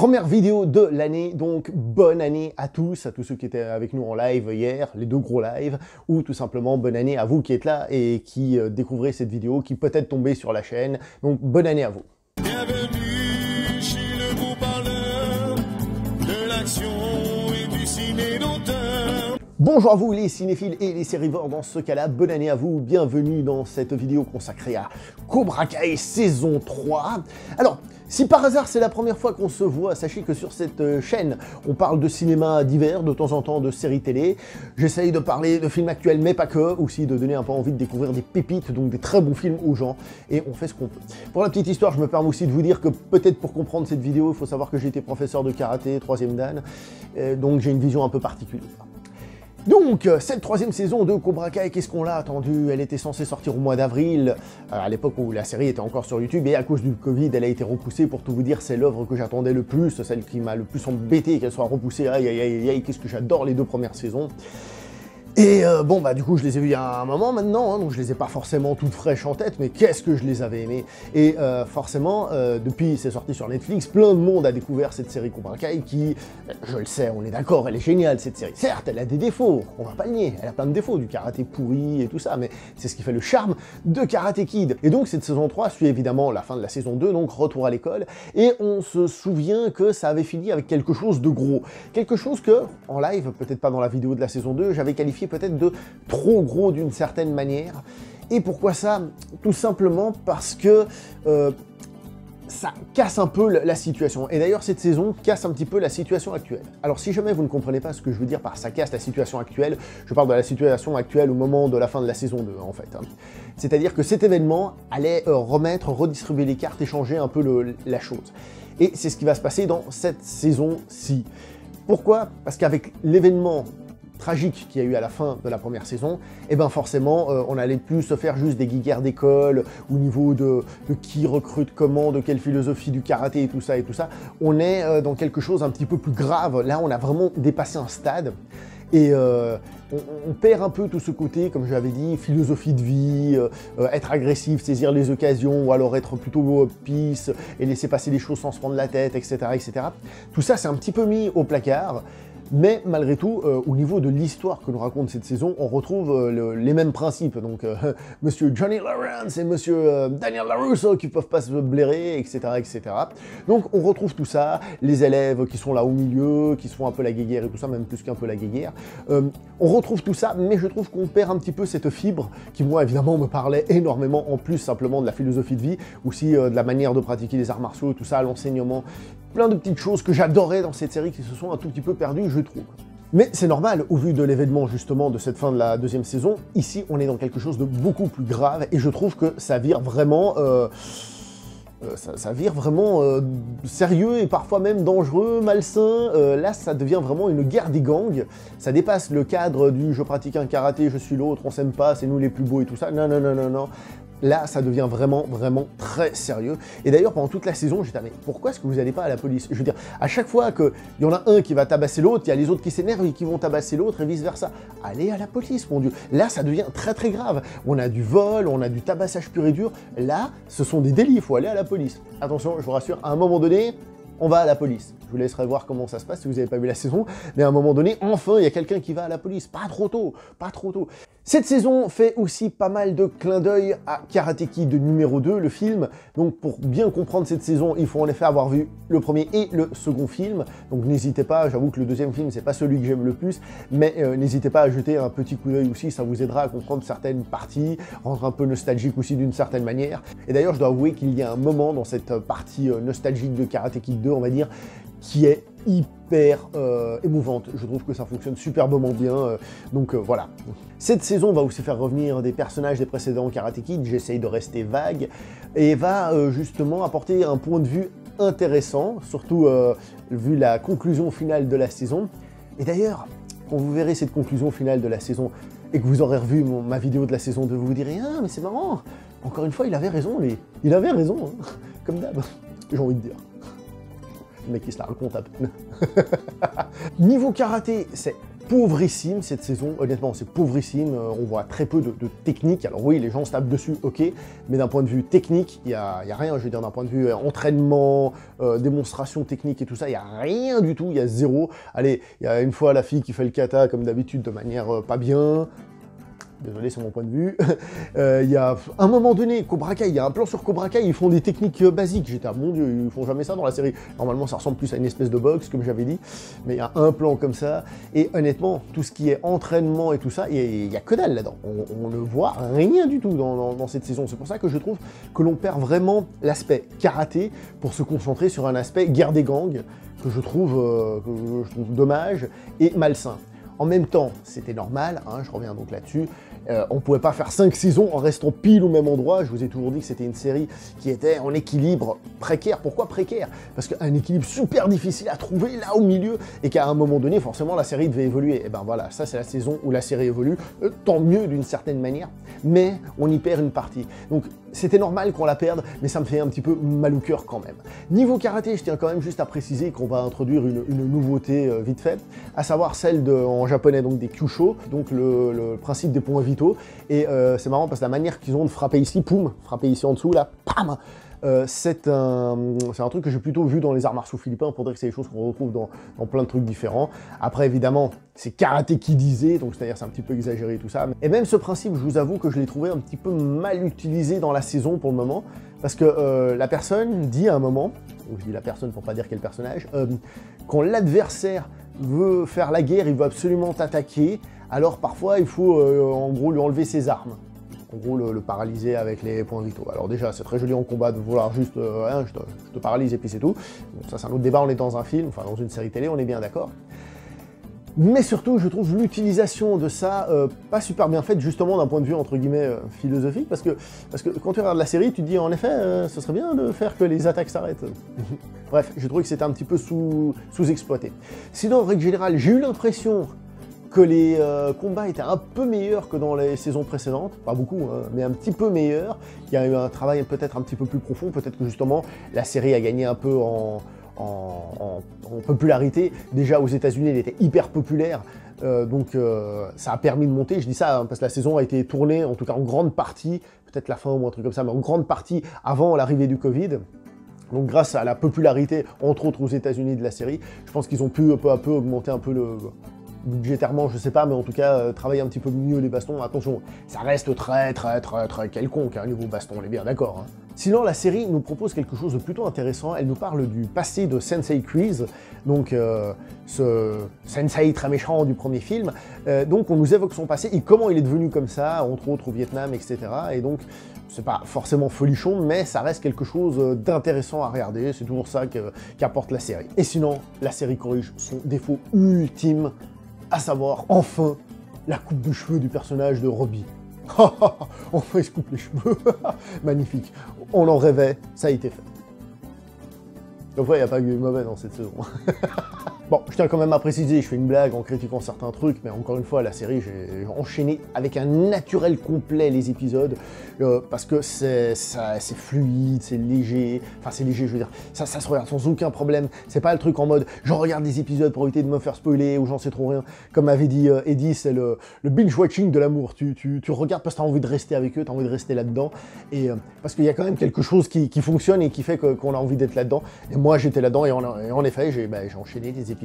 Première vidéo de l'année, donc bonne année à tous ceux qui étaient avec nous en live hier, les deux gros lives, ou tout simplement bonne année à vous qui êtes là et qui découvrez cette vidéo, qui peut-être tombée sur la chaîne, donc bonne année à vous. Bienvenue chez le gros parleur de l'action et du ciné d'auteur. Bonjour à vous les cinéphiles et les sérivores dans ce cas-là, bonne année à vous, bienvenue dans cette vidéo consacrée à Cobra Kai saison 3. Alors, si par hasard c'est la première fois qu'on se voit, sachez que sur cette chaîne, on parle de cinéma divers, de temps en temps de séries télé. J'essaye de parler de films actuels, mais pas que, aussi de donner un peu envie de découvrir des pépites, donc des très bons films aux gens, et on fait ce qu'on peut. Pour la petite histoire, je me permets aussi de vous dire que peut-être pour comprendre cette vidéo, il faut savoir que j'ai été professeur de karaté, 3e dan, donc j'ai une vision un peu particulière. Donc, cette troisième saison de Cobra Kai, qu'est-ce qu'on l'a attendu? Elle était censée sortir au mois d'avril, à l'époque où la série était encore sur YouTube, et à cause du Covid, elle a été repoussée. Pour tout vous dire, c'est l'œuvre que j'attendais le plus, celle qui m'a le plus embêté qu'elle soit repoussée. Aïe, aïe, aïe, aïe, qu'est-ce que j'adore les deux premières saisons. Et bon, bah du coup, je les ai vus il y a un moment maintenant, hein, donc je les ai pas forcément toutes fraîches en tête, mais qu'est-ce que je les avais aimées. Et forcément, depuis c'est sorti sur Netflix, plein de monde a découvert cette série Cobra Kai qui, je le sais, on est d'accord, elle est géniale cette série. Certes, elle a des défauts, on va pas le nier, elle a plein de défauts, du karaté pourri et tout ça, mais c'est ce qui fait le charme de Karate Kid. Et donc cette saison 3 suit évidemment la fin de la saison 2, donc retour à l'école, et on se souvient que ça avait fini avec quelque chose de gros. Quelque chose que, en live, peut-être pas dans la vidéo de la saison 2, j'avais qualifié peut-être de trop gros d'une certaine manière. Et pourquoi ça? Tout simplement parce que ça casse un peu la situation. Et d'ailleurs, cette saison casse un petit peu la situation actuelle. Alors, si jamais vous ne comprenez pas ce que je veux dire par ça casse la situation actuelle, je parle de la situation actuelle au moment de la fin de la saison 2, en fait. C'est-à-dire que cet événement allait redistribuer les cartes, échanger un peu la chose. Et c'est ce qui va se passer dans cette saison-ci. Pourquoi? Parce qu'avec l'événement tragique qu'il y a eu à la fin de la première saison, et ben forcément, on n'allait plus se faire juste des guéguerres d'école au niveau de qui recrute comment, de quelle philosophie du karaté et tout ça. On est dans quelque chose un petit peu plus grave. Là, on a vraiment dépassé un stade. Et on perd un peu tout ce côté, comme je l'avais dit, philosophie de vie, être agressif, saisir les occasions, ou alors être plutôt peace et laisser passer les choses sans se prendre la tête, etc. etc. Tout ça, c'est un petit peu mis au placard. Mais malgré tout, au niveau de l'histoire que nous raconte cette saison, on retrouve les mêmes principes. Donc, monsieur Johnny Lawrence et monsieur Daniel LaRusso qui peuvent pas se blairer, etc., etc. Donc, on retrouve tout ça, les élèves qui sont là au milieu, qui se font un peu la guéguerre et tout ça, même plus qu'un peu la guéguerre. On retrouve tout ça, mais je trouve qu'on perd un petit peu cette fibre qui, moi, évidemment, me parlait énormément, en plus simplement de la philosophie de vie, aussi de la manière de pratiquer les arts martiaux, tout ça, l'enseignement. Plein de petites choses que j'adorais dans cette série qui se sont un tout petit peu perdues, je trouve. Mais c'est normal, au vu de l'événement justement de cette fin de la deuxième saison, ici on est dans quelque chose de beaucoup plus grave, et je trouve que ça vire vraiment... ça vire vraiment sérieux et parfois même dangereux, malsain. Là, ça devient vraiment une guerre des gangs. Ça dépasse le cadre du « je pratique un karaté, je suis l'autre, on s'aime pas, c'est nous les plus beaux » et tout ça. Non, non, non, non, non. Là, ça devient vraiment, vraiment très sérieux. Et d'ailleurs, pendant toute la saison, j'étais mais pourquoi est-ce que vous n'allez pas à la police? Je veux dire, à chaque fois qu'il y en a un qui va tabasser l'autre, il y a les autres qui s'énervent et qui vont tabasser l'autre et vice-versa. Allez à la police, mon Dieu. Là, ça devient très, très grave. On a du vol, on a du tabassage pur et dur. Là, ce sont des délits, il faut aller à la police. Attention, je vous rassure, à un moment donné, on va à la police. Je vous laisserai voir comment ça se passe si vous n'avez pas vu la saison, mais à un moment donné, enfin, il y a quelqu'un qui va à la police. Pas trop tôt, pas trop tôt. Cette saison fait aussi pas mal de clins d'œil à Karate Kid numéro 2, le film. Donc pour bien comprendre cette saison, il faut en effet avoir vu le premier et le second film. Donc n'hésitez pas, j'avoue que le deuxième film, c'est pas celui que j'aime le plus, mais n'hésitez pas à jeter un petit coup d'œil aussi, ça vous aidera à comprendre certaines parties, rendre un peu nostalgique aussi d'une certaine manière. Et d'ailleurs, je dois avouer qu'il y a un moment dans cette partie nostalgique de Karate Kid 2, on va dire, qui est hyper émouvante. Je trouve que ça fonctionne superbement bien, donc voilà. Cette saison va aussi faire revenir des personnages des précédents Karate Kid, j'essaye de rester vague, et va justement apporter un point de vue intéressant, surtout vu la conclusion finale de la saison. Et d'ailleurs, quand vous verrez cette conclusion finale de la saison, et que vous aurez revu ma vidéo de la saison 2, vous vous direz « Ah, mais c'est marrant, encore une fois, il avait raison, il avait raison, hein. Comme d'hab, j'ai envie de dire. » Le mec qui se la raconte à peine. Niveau karaté, c'est pauvrissime cette saison, honnêtement c'est pauvrissime, on voit très peu de technique. Alors oui, les gens se tapent dessus, ok, mais d'un point de vue technique, il y a rien, je veux dire, d'un point de vue entraînement, démonstration technique et tout ça, il n'y a rien du tout, il y a zéro. Allez, il y a une fois la fille qui fait le kata comme d'habitude de manière pas bien. Désolé, c'est mon point de vue. Il y a un moment donné, Cobra Kai, il y a un plan sur Cobra Kai, ils font des techniques basiques. J'étais, ah mon Dieu, ils font jamais ça dans la série. Normalement, ça ressemble plus à une espèce de boxe, comme j'avais dit. Mais il y a un plan comme ça. Et honnêtement, tout ce qui est entraînement et tout ça, il n'y a que dalle là-dedans. On ne voit rien du tout dans cette saison. C'est pour ça que je trouve que l'on perd vraiment l'aspect karaté pour se concentrer sur un aspect guerre des gangs que je trouve dommage et malsain. En même temps, c'était normal, hein, je reviens donc là-dessus, on ne pouvait pas faire 5 saisons en restant pile au même endroit. Je vous ai toujours dit que c'était une série qui était en équilibre précaire. Pourquoi précaire? Parce qu'un équilibre super difficile à trouver là au milieu, et qu'à un moment donné, forcément, la série devait évoluer. Et ben voilà, ça c'est la saison où la série évolue, tant mieux d'une certaine manière, mais on y perd une partie. Donc c'était normal qu'on la perde, mais ça me fait un petit peu mal au cœur quand même. Niveau karaté, je tiens quand même juste à préciser qu'on va introduire une nouveauté vite fait, à savoir celle en japonais donc des kyusho, donc le principe des points vitaux. Et c'est marrant parce que la manière qu'ils ont de frapper ici, poum, frapper ici en dessous, là, pam, c'est un truc que j'ai plutôt vu dans les arts martiaux philippins, pour dire que c'est des choses qu'on retrouve dans plein de trucs différents. Après, évidemment, c'est karaté qui disait, donc c'est-à-dire c'est un petit peu exagéré tout ça. Et même ce principe, je vous avoue que je l'ai trouvé un petit peu mal utilisé dans la saison pour le moment, parce que la personne dit à un moment, donc je dis la personne pour pas dire quel personnage, quand l'adversaire veut faire la guerre, il veut absolument t'attaquer, alors parfois il faut en gros lui enlever ses armes. En gros, le paralyser avec les points vitaux. Alors déjà, c'est très joli en combat de vouloir juste, je te paralyse et puis c'est tout. Bon, ça c'est un autre débat, on est dans un film, enfin dans une série télé, on est bien d'accord. Mais surtout, je trouve l'utilisation de ça pas super bien faite, justement d'un point de vue, entre guillemets, philosophique, parce que quand tu regardes la série, tu te dis, en effet, ce serait bien de faire que les attaques s'arrêtent. Bref, je trouvais que c'était un petit peu sous-exploité. Sinon, en règle générale, j'ai eu l'impression que les combats étaient un peu meilleurs que dans les saisons précédentes, pas beaucoup, hein, mais un petit peu meilleurs. Il y a eu un travail peut-être un petit peu plus profond, peut-être que justement la série a gagné un peu en popularité. Déjà aux États-Unis, elle était hyper populaire, donc ça a permis de monter. Je dis ça hein, parce que la saison a été tournée, en tout cas en grande partie, peut-être la fin ou un truc comme ça, mais en grande partie avant l'arrivée du Covid. Donc grâce à la popularité, entre autres aux États-Unis de la série, je pense qu'ils ont pu peu à peu augmenter un peu budgétairement, je sais pas, mais en tout cas, travailler un petit peu mieux les bastons. Attention, ça reste très quelconque, hein, niveau baston, on est bien d'accord. Hein. Sinon, la série nous propose quelque chose de plutôt intéressant. Elle nous parle du passé de Sensei Kreese, donc ce sensei très méchant du premier film. Donc on nous évoque son passé et comment il est devenu comme ça, entre autres au Vietnam, etc. Et donc, c'est pas forcément folichon, mais ça reste quelque chose d'intéressant à regarder. C'est toujours ça qu'apporte la série. Et sinon, la série corrige son défaut ultime, à savoir, enfin, la coupe de cheveux du personnage de Robbie. Enfin, il se coupe les cheveux. Magnifique. On en rêvait, ça a été fait. Donc ouais, il n'y a pas eu mauvais dans cette saison. Bon, je tiens quand même à préciser, je fais une blague en critiquant certains trucs, mais encore une fois, la série, j'ai enchaîné avec un naturel complet les épisodes, parce que c'est fluide, c'est léger, enfin c'est léger, je veux dire, ça se regarde sans aucun problème, c'est pas le truc en mode, je regarde des épisodes pour éviter de me faire spoiler, ou j'en sais trop rien, comme avait dit Eddie, c'est le binge-watching de l'amour, tu regardes parce que t'as envie de rester avec eux, t'as envie de rester là-dedans, et parce qu'il y a quand même quelque chose qui fonctionne et qui fait qu'on a envie d'être là-dedans, et moi j'étais là-dedans, et en effet, j'ai enchaîné des épisodes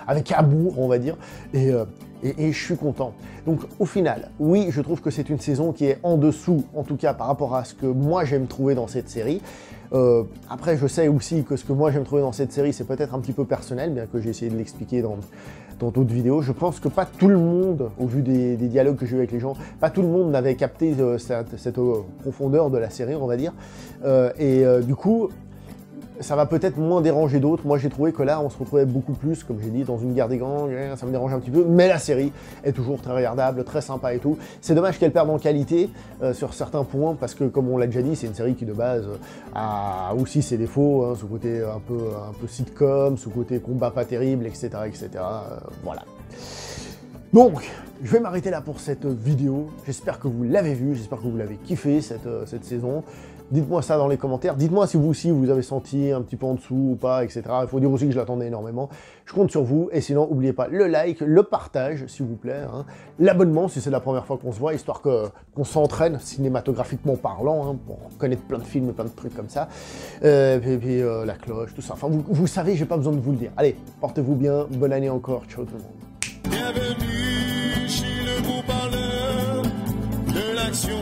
avec amour, on va dire, et je suis content. Donc au final, oui, je trouve que c'est une saison qui est en dessous, en tout cas par rapport à ce que moi j'aime trouver dans cette série. Après, je sais aussi que ce que moi j'aime trouver dans cette série, c'est peut-être un petit peu personnel, bien que j'ai essayé de l'expliquer dans d'autres vidéos. Je pense que pas tout le monde, au vu des dialogues que j'ai eu avec les gens, pas tout le monde n'avait capté cette profondeur de la série, on va dire. Du coup, ça va peut-être moins déranger d'autres. Moi, j'ai trouvé que là, on se retrouvait beaucoup plus, comme j'ai dit, dans une guerre des gangs, ça me dérange un petit peu, mais la série est toujours très regardable, très sympa et tout. C'est dommage qu'elle perde en qualité sur certains points, parce que, comme on l'a déjà dit, c'est une série qui, de base, a aussi ses défauts, hein, ce côté un peu sitcom, ce côté combat pas terrible, etc., etc. Voilà. Donc, je vais m'arrêter là pour cette vidéo. J'espère que vous l'avez vue, j'espère que vous l'avez kiffé cette saison. Dites-moi ça dans les commentaires. Dites-moi si vous aussi vous avez senti un petit peu en dessous ou pas, etc. Il faut dire aussi que je l'attendais énormément. Je compte sur vous. Et sinon, n'oubliez pas le like, le partage, s'il vous plaît. Hein. L'abonnement, si c'est la première fois qu'on se voit, histoire qu'on s'entraîne cinématographiquement parlant, hein, pour connaître plein de films, plein de trucs comme ça. Puis la cloche, tout ça. Enfin, vous savez, j'ai pas besoin de vous le dire. Allez, portez-vous bien. Bonne année encore. Ciao tout le monde. Bienvenue chez le beau parleur de l'action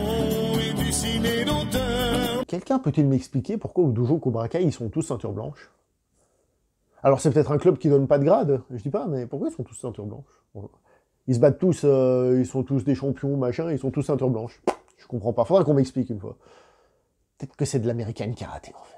et du ciné d'auteur. Quelqu'un peut-il m'expliquer pourquoi au dojo Cobra Kai ils sont tous ceinture blanche? Alors c'est peut-être un club qui donne pas de grade, je dis pas, mais pourquoi ils sont tous ceinture blanche? Ils se battent tous, ils sont tous des champions, machin, ils sont tous ceinture blanche. Je comprends pas, faudra qu'on m'explique une fois. Peut-être que c'est de l'American Karaté en fait.